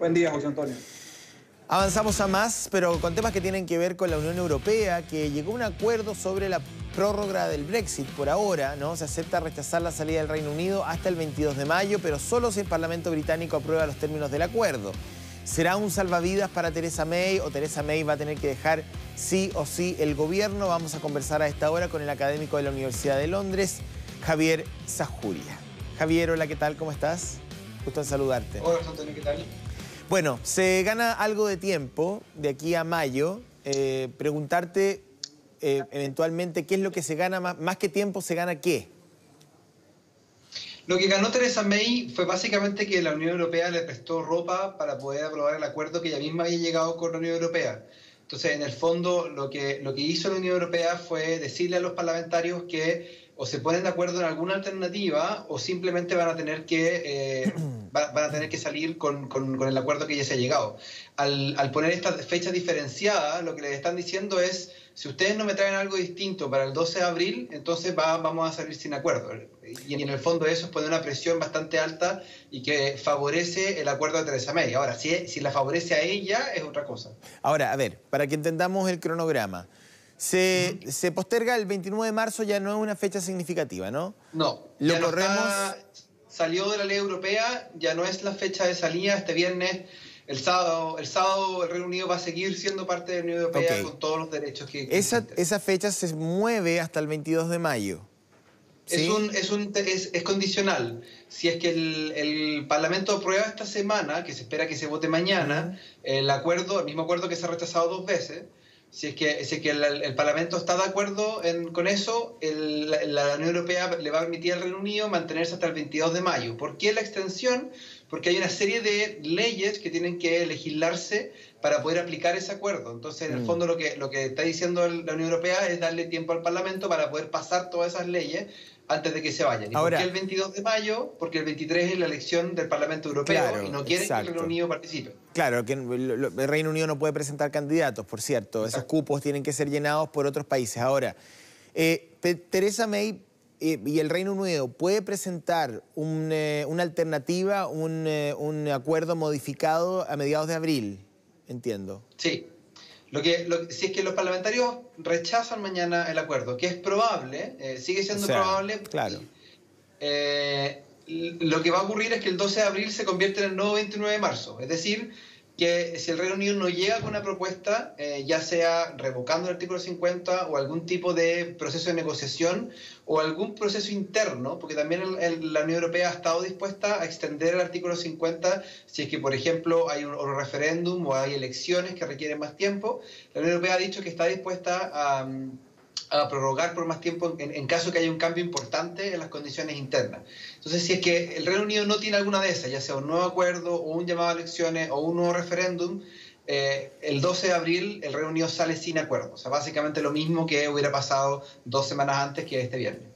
Buen día, José Antonio. Avanzamos a más, pero con temas que tienen que ver con la Unión Europea, que llegó a un acuerdo sobre la prórroga del Brexit por ahora, ¿no? Se acepta rechazar la salida del Reino Unido hasta el 22 de mayo, pero solo si el Parlamento británico aprueba los términos del acuerdo. ¿Será un salvavidas para Theresa May o Theresa May va a tener que dejar sí o sí el gobierno? Vamos a conversar a esta hora con el académico de la Universidad de Londres, Javier Zajuria. Javier, hola, ¿qué tal? ¿Cómo estás? Gusto en saludarte. Hola, José Antonio, ¿qué tal? Bueno, se gana algo de tiempo de aquí a mayo. Preguntarte eventualmente qué es lo que se gana, más que tiempo, ¿se gana qué? Lo que ganó Theresa May fue básicamente que la Unión Europea le prestó ropa para poder aprobar el acuerdo que ella misma había llegado con la Unión Europea. Entonces, en el fondo, lo que hizo la Unión Europea fue decirle a los parlamentarios que o se ponen de acuerdo en alguna alternativa o simplemente van a tener que salir con el acuerdo que ya se ha llegado. Al poner estas fechas diferenciadas, lo que les están diciendo es: si ustedes no me traen algo distinto para el 12 de abril, entonces vamos a salir sin acuerdo. Y en el fondo eso es poner una presión bastante alta y que favorece el acuerdo de Theresa May. Ahora, si la favorece a ella, es otra cosa. Ahora, a ver, para que entendamos el cronograma. Se posterga el 29 de marzo, ya no es una fecha significativa, ¿no? No, lo ya corremos. Salió de la ley europea, ya no es la fecha de salida. Este viernes, el sábado el Reino Unido va a seguir siendo parte de la Unión Europea con todos los derechos que esa fecha se mueve hasta el 22 de mayo. ¿Sí? Es condicional. Si es que el Parlamento aprueba esta semana, que se espera que se vote mañana, el mismo acuerdo que se ha rechazado 2 veces, si es que el Parlamento está de acuerdo con eso, la Unión Europea le va a permitir al Reino Unido mantenerse hasta el 22 de mayo. ¿Por qué la extensión? Porque hay una serie de leyes que tienen que legislarse para poder aplicar ese acuerdo. Entonces, en el fondo, lo que está diciendo la Unión Europea es darle tiempo al Parlamento para poder pasar todas esas leyes antes de que se vayan. ¿Y por qué el 22 de mayo? Porque el 23 es la elección del Parlamento Europeo y no quieren que el Reino Unido participe. Claro, que el Reino Unido no puede presentar candidatos, por cierto. Esos cupos tienen que ser llenados por otros países. Ahora, Theresa May y el Reino Unido puede presentar una alternativa, un acuerdo modificado a mediados de abril, entiendo. Sí. Si es que los parlamentarios rechazan mañana el acuerdo, que es probable, sigue siendo probable. Claro. Lo que va a ocurrir es que el 12 de abril se convierte en el nuevo 29 de marzo. Es decir, que si el Reino Unido no llega con una propuesta, ya sea revocando el artículo 50 o algún tipo de proceso de negociación o algún proceso interno, porque también la Unión Europea ha estado dispuesta a extender el artículo 50 si es que, por ejemplo, hay un referéndum o hay elecciones que requieren más tiempo. La Unión Europea ha dicho que está dispuesta a prorrogar por más tiempo en caso que haya un cambio importante en las condiciones internas. Entonces, si es que el Reino Unido no tiene alguna de esas, ya sea un nuevo acuerdo o un llamado a elecciones o un nuevo referéndum, el 12 de abril el Reino Unido sale sin acuerdo. O sea, básicamente lo mismo que hubiera pasado 2 semanas antes que este viernes.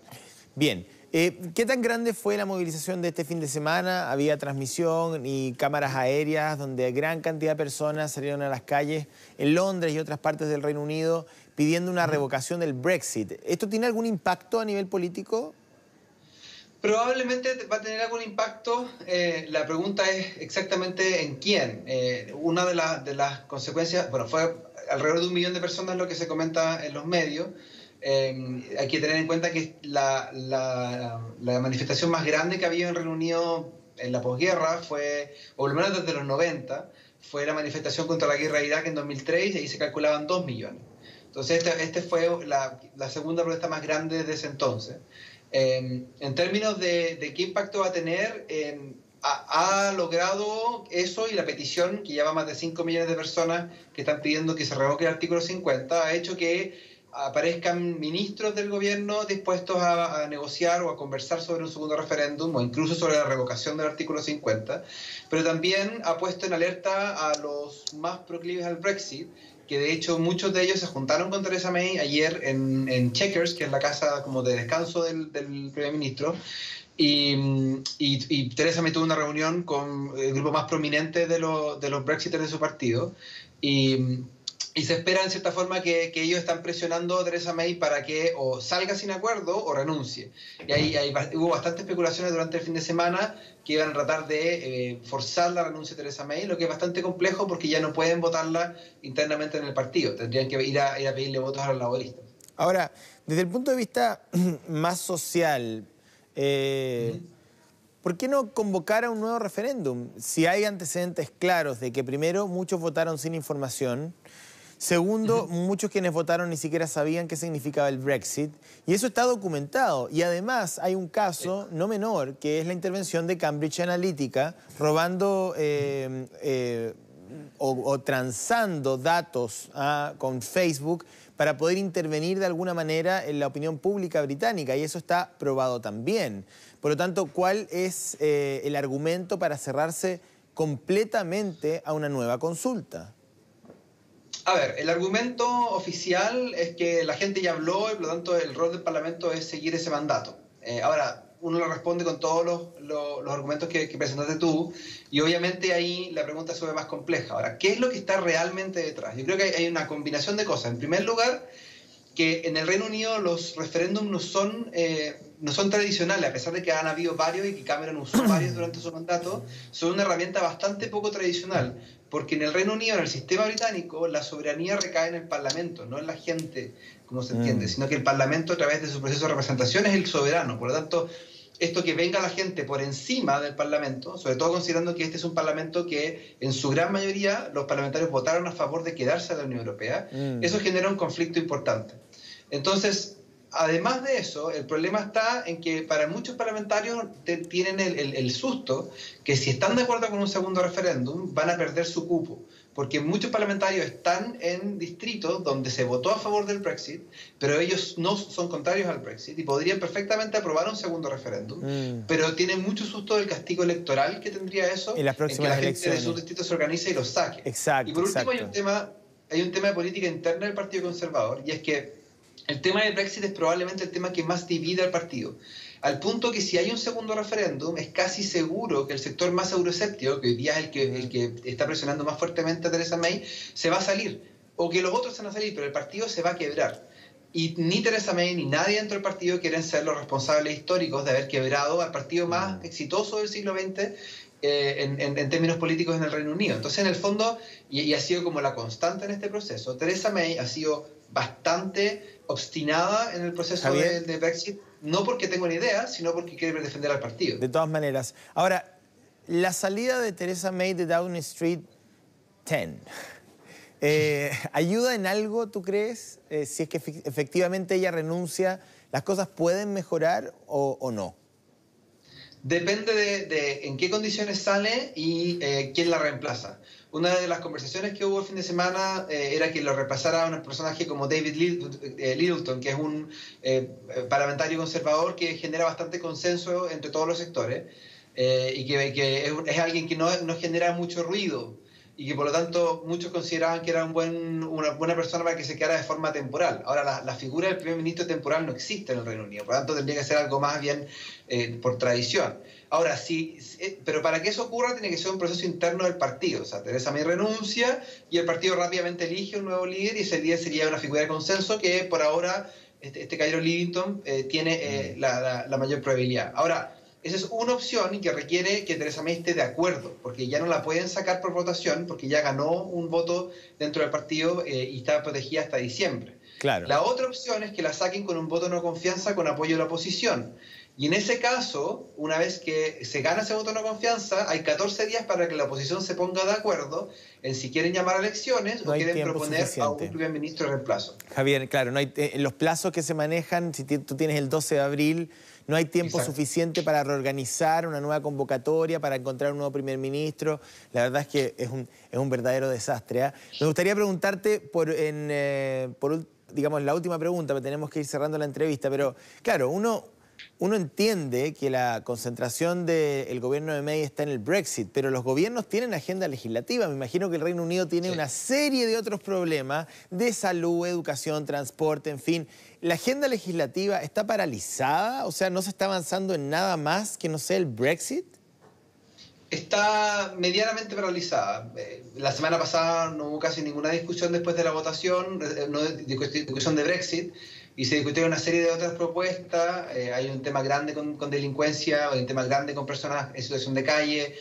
Bien. ¿Qué tan grande fue la movilización de este fin de semana? Había transmisión y cámaras aéreas donde gran cantidad de personas salieron a las calles en Londres y otras partes del Reino Unido pidiendo una revocación del Brexit. ¿Esto tiene algún impacto a nivel político? Probablemente va a tener algún impacto. La pregunta es exactamente en quién. Una de las consecuencias, bueno, fue alrededor de 1 millón de personas lo que se comenta en los medios. Hay que tener en cuenta que la manifestación más grande que había en Reino Unido en la posguerra fue, o por lo menos desde los 90, fue la manifestación contra la guerra de Irak en 2003 y ahí se calculaban 2 millones. Entonces este fue la segunda protesta más grande desde ese entonces. En términos de qué impacto va a tener, ha logrado eso, y la petición, que lleva más de 5 millones de personas que están pidiendo que se revoque el artículo 50, ha hecho que aparezcan ministros del gobierno dispuestos a negociar o a conversar sobre un segundo referéndum o incluso sobre la revocación del artículo 50, pero también ha puesto en alerta a los más proclives al Brexit, que de hecho muchos de ellos se juntaron con Theresa May ayer en Chequers, que es la casa como de descanso del primer ministro, y Theresa May tuvo una reunión con el grupo más prominente de los Brexiters de su partido, y Y se espera en cierta forma que ellos están presionando a Theresa May para que o salga sin acuerdo o renuncie. Y hubo bastante especulaciones durante el fin de semana que iban a tratar de forzar la renuncia de Theresa May, lo que es bastante complejo porque ya no pueden votarla internamente en el partido. Tendrían que ir a pedirle votos a los laboristas. Ahora, desde el punto de vista más social, ¿por qué no convocar a un nuevo referéndum? Si hay antecedentes claros de que primero muchos votaron sin información, segundo, muchos quienes votaron ni siquiera sabían qué significaba el Brexit, y eso está documentado. Y además hay un caso no menor, que es la intervención de Cambridge Analytica, robando o transando datos con Facebook para poder intervenir de alguna manera en la opinión pública británica, y eso está probado también. Por lo tanto, ¿cuál es el argumento para cerrarse completamente a una nueva consulta? A ver, el argumento oficial es que la gente ya habló y por lo tanto el rol del Parlamento es seguir ese mandato. Ahora, uno lo responde con todos los argumentos que presentaste tú y obviamente ahí la pregunta se ve más compleja. Ahora, ¿qué es lo que está realmente detrás? Yo creo que hay una combinación de cosas. En primer lugar, que en el Reino Unido los referéndums no son tradicionales, a pesar de que han habido varios y que Cameron usó varios durante su mandato, son una herramienta bastante poco tradicional, porque en el Reino Unido, en el sistema británico, la soberanía recae en el Parlamento, no en la gente, como se entiende, sino que el Parlamento, a través de su proceso de representación, es el soberano. Por lo tanto, esto que venga la gente por encima del Parlamento, sobre todo considerando que este es un Parlamento que en su gran mayoría los parlamentarios votaron a favor de quedarse en la Unión Europea, eso genera un conflicto importante. Entonces, además de eso, el problema está en que para muchos parlamentarios tienen el susto que si están de acuerdo con un segundo referéndum van a perder su cupo, porque muchos parlamentarios están en distritos donde se votó a favor del Brexit, pero ellos no son contrarios al Brexit y podrían perfectamente aprobar un segundo referéndum, pero tienen mucho susto del castigo electoral que tendría eso, en las próximas en que la elecciones. gente de sus distritos se organice y los saque. Exacto, y por último exacto. hay un tema de política interna del Partido Conservador, y es que el tema del Brexit es probablemente el tema que más divide al partido, al punto que si hay un segundo referéndum es casi seguro que el sector más euroescéptico, que hoy día es el que está presionando más fuertemente a Theresa May, se va a salir, o que los otros se van a salir, pero el partido se va a quebrar. Y ni Theresa May ni nadie dentro del partido quieren ser los responsables históricos de haber quebrado al partido más exitoso del siglo XX en términos políticos en el Reino Unido. Entonces, en el fondo, y ha sido como la constante en este proceso, Theresa May ha sido bastante obstinada en el proceso de Brexit, no porque tenga una idea, sino porque quiere defender al partido. De todas maneras. Ahora, la salida de Theresa May de Downing Street 10, ¿ayuda en algo, tú crees? Si es que efectivamente ella renuncia, ¿las cosas pueden mejorar o no? Depende de en qué condiciones sale y quién la reemplaza. Una de las conversaciones que hubo el fin de semana era que lo reemplazara un personaje como David Littleton, que es un parlamentario conservador que genera bastante consenso entre todos los sectores y que es alguien que no genera mucho ruido y que por lo tanto muchos consideraban que era una buena persona para que se quedara de forma temporal. Ahora, la figura del primer ministro temporal no existe en el Reino Unido, por lo tanto tendría que ser algo más bien por tradición. Ahora, pero para que eso ocurra tiene que ser un proceso interno del partido. O sea, Theresa May renuncia y el partido rápidamente elige un nuevo líder y ese líder sería una figura de consenso que por ahora este Cairo Livingston tiene la mayor probabilidad. Ahora, esa es una opción y que requiere que Theresa May esté de acuerdo, porque ya no la pueden sacar por votación, porque ya ganó un voto dentro del partido y está protegida hasta diciembre. Claro. La otra opción es que la saquen con un voto de no confianza con apoyo de la oposición. Y en ese caso, una vez que se gana ese voto de no confianza, hay 14 días para que la oposición se ponga de acuerdo en si quieren llamar a elecciones o quieren proponer a un primer ministro de reemplazo. Javier, claro, no hay, los plazos que se manejan, si tú tienes el 12 de abril, no hay tiempo suficiente para reorganizar una nueva convocatoria, para encontrar un nuevo primer ministro. La verdad es que es un verdadero desastre. Me gustaría preguntarte digamos, la última pregunta, porque tenemos que ir cerrando la entrevista, pero claro, uno entiende que la concentración del gobierno de May está en el Brexit, pero los gobiernos tienen agenda legislativa. Me imagino que el Reino Unido tiene una serie de otros problemas de salud, educación, transporte, en fin. ¿La agenda legislativa está paralizada? O sea, ¿no se está avanzando en nada más que no sea el Brexit? Está medianamente paralizada. La semana pasada no hubo casi ninguna discusión después de la votación, no discusión de Brexit, y se discutieron una serie de otras propuestas. Hay un tema grande con delincuencia, hay un tema grande con personas en situación de calle,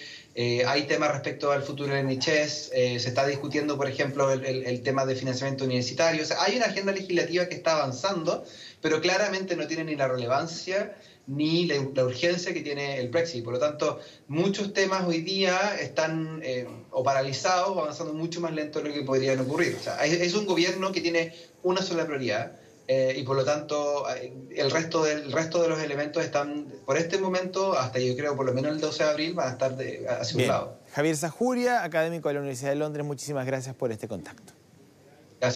hay temas respecto al futuro del NHS, se está discutiendo, por ejemplo, el tema de financiamiento universitario. O sea, hay una agenda legislativa que está avanzando, pero claramente no tiene ni la relevancia ni la urgencia que tiene el Brexit. Por lo tanto, muchos temas hoy día están o paralizados o avanzando mucho más lento de lo que podrían ocurrir. O sea, es un gobierno que tiene una sola prioridad y por lo tanto el resto de los elementos están, por este momento, hasta yo creo por lo menos el 12 de abril, van a estar hacia un lado. Javier Zajuria, académico de la Universidad de Londres, muchísimas gracias por este contacto.